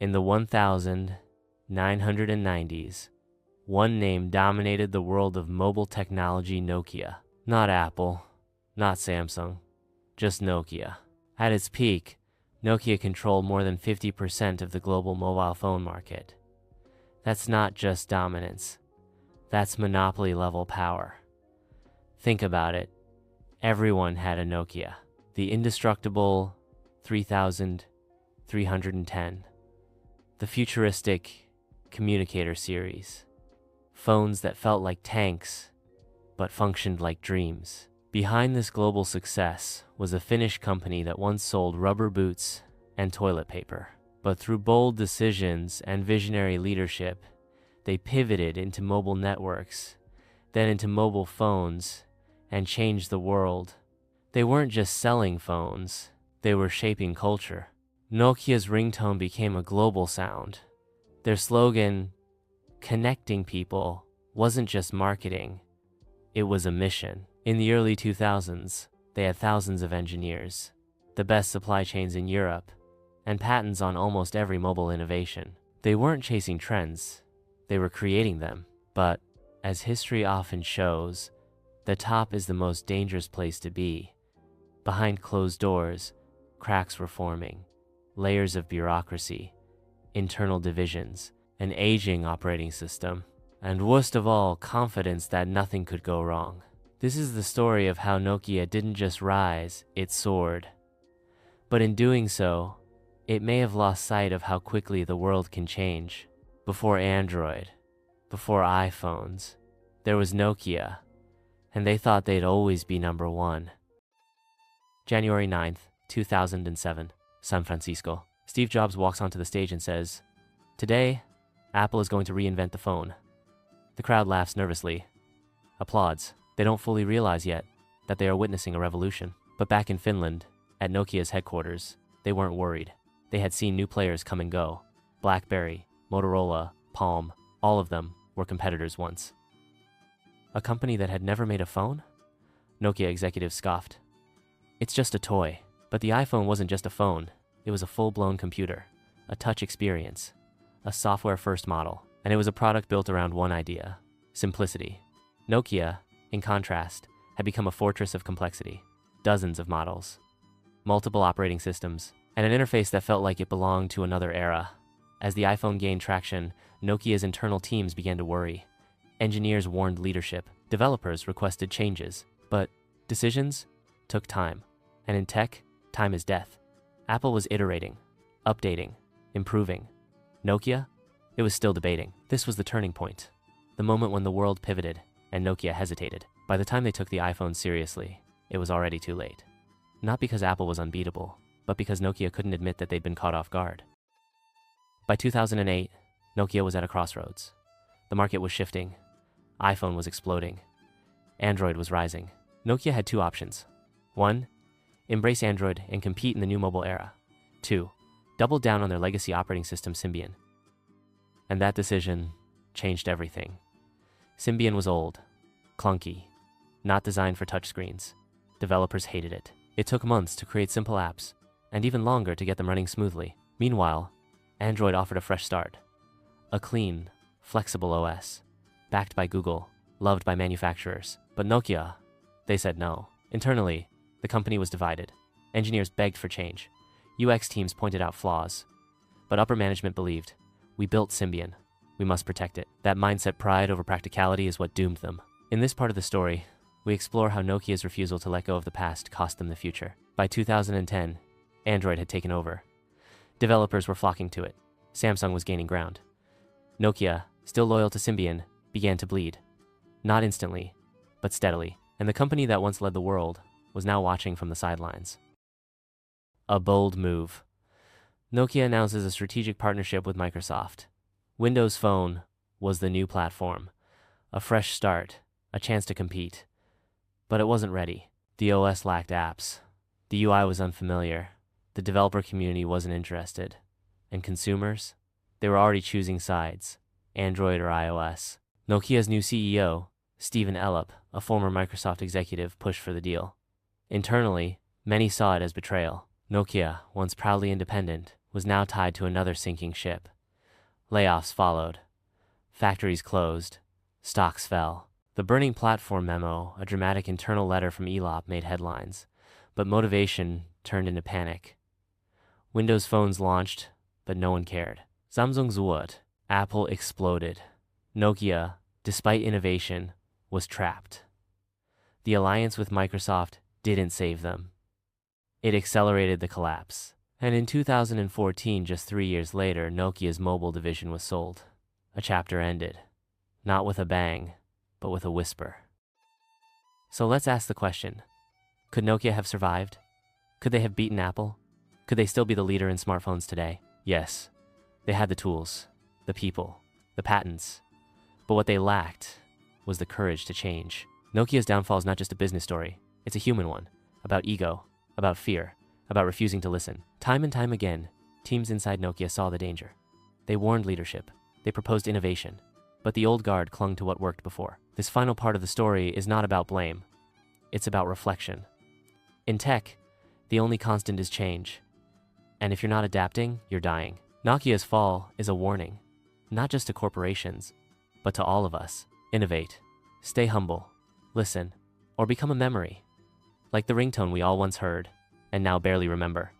In the 1990s, one name dominated the world of mobile technology: Nokia. Not Apple, not Samsung, just Nokia. At its peak, Nokia controlled more than 50% of the global mobile phone market. That's not just dominance, that's monopoly-level power. Think about it. Everyone had a Nokia. The indestructible 3310. The futuristic communicator series. Phones that felt like tanks, but functioned like dreams. Behind this global success was a Finnish company that once sold rubber boots and toilet paper. But through bold decisions and visionary leadership, they pivoted into mobile networks, then into mobile phones, and changed the world. They weren't just selling phones, they were shaping culture. Nokia's ringtone became a global sound. Their slogan, "Connecting people," wasn't just marketing, it was a mission. In the early 2000s, they had thousands of engineers, the best supply chains in Europe, and patents on almost every mobile innovation. They weren't chasing trends, they were creating them. But, as history often shows, the top is the most dangerous place to be. Behind closed doors, cracks were forming, layers of bureaucracy, internal divisions, an aging operating system, and worst of all, confidence that nothing could go wrong. This is the story of how Nokia didn't just rise, it soared. But in doing so, it may have lost sight of how quickly the world can change. Before Android, before iPhones, there was Nokia, and they thought they'd always be number one. January 9th, 2007, San Francisco. Steve Jobs walks onto the stage and says, "Today, Apple is going to reinvent the phone." The crowd laughs nervously, applauds. They don't fully realize yet that they are witnessing a revolution. But back in Finland, at Nokia's headquarters, they weren't worried. They had seen new players come and go. BlackBerry, Motorola, Palm, all of them were competitors once. A company that had never made a phone? Nokia executives scoffed. "It's just a toy." But the iPhone wasn't just a phone. It was a full-blown computer, a touch experience, a software-first model. And it was a product built around one idea: simplicity. Nokia, in contrast, had become a fortress of complexity. Dozens of models, multiple operating systems, and an interface that felt like it belonged to another era. As the iPhone gained traction, Nokia's internal teams began to worry. Engineers warned leadership. Developers requested changes. But decisions took time. And in tech, time is death. Apple was iterating, updating, improving. Nokia? It was still debating. This was the turning point. The moment when the world pivoted and Nokia hesitated. By the time they took the iPhone seriously, it was already too late. Not because Apple was unbeatable, but because Nokia couldn't admit that they'd been caught off guard. By 2008, Nokia was at a crossroads. The market was shifting. iPhone was exploding. Android was rising. Nokia had two options. 1, embrace Android and compete in the new mobile era. 2, double down on their legacy operating system, Symbian. And that decision changed everything. Symbian was old, clunky, not designed for touchscreens. Developers hated it. It took months to create simple apps, and even longer to get them running smoothly. Meanwhile, Android offered a fresh start. A clean, flexible OS, backed by Google, loved by manufacturers. But Nokia, they said no. Internally, the company was divided. Engineers begged for change. UX teams pointed out flaws. But upper management believed, we built Symbian, we must protect it. That mindset, pride over practicality, is what doomed them. In this part of the story, we explore how Nokia's refusal to let go of the past cost them the future. By 2010, Android had taken over. Developers were flocking to it. Samsung was gaining ground. Nokia, still loyal to Symbian, began to bleed. Not instantly, but steadily. And the company that once led the world was now watching from the sidelines. A bold move. Nokia announces a strategic partnership with Microsoft. Windows Phone was the new platform. A fresh start, a chance to compete. But it wasn't ready. The OS lacked apps. The UI was unfamiliar. The developer community wasn't interested. And consumers? They were already choosing sides, Android or iOS. Nokia's new CEO, Stephen Elop, a former Microsoft executive, pushed for the deal. Internally, many saw it as betrayal. Nokia, once proudly independent, was now tied to another sinking ship. Layoffs followed. Factories closed. Stocks fell. The burning platform memo, a dramatic internal letter from Elop, made headlines, but motivation turned into panic. Windows phones launched, but no one cared. Samsung zuot. Apple exploded. Nokia, despite innovation, was trapped. The alliance with Microsoft didn't save them. It accelerated the collapse. And in 2014, just 3 years later, Nokia's mobile division was sold. A chapter ended. Not with a bang, but with a whisper. So let's ask the question. Could Nokia have survived? Could they have beaten Apple? Could they still be the leader in smartphones today? Yes. They had the tools, the people, the patents. But what they lacked was the courage to change. Nokia's downfall is not just a business story. It's a human one. About ego, about fear, about refusing to listen. Time and time again, teams inside Nokia saw the danger. They warned leadership. They proposed innovation. But the old guard clung to what worked before. This final part of the story is not about blame. It's about reflection. In tech, the only constant is change. And if you're not adapting, you're dying. Nokia's fall is a warning, not just to corporations, but to all of us. Innovate, stay humble, listen, or become a memory, like the ringtone we all once heard and now barely remember.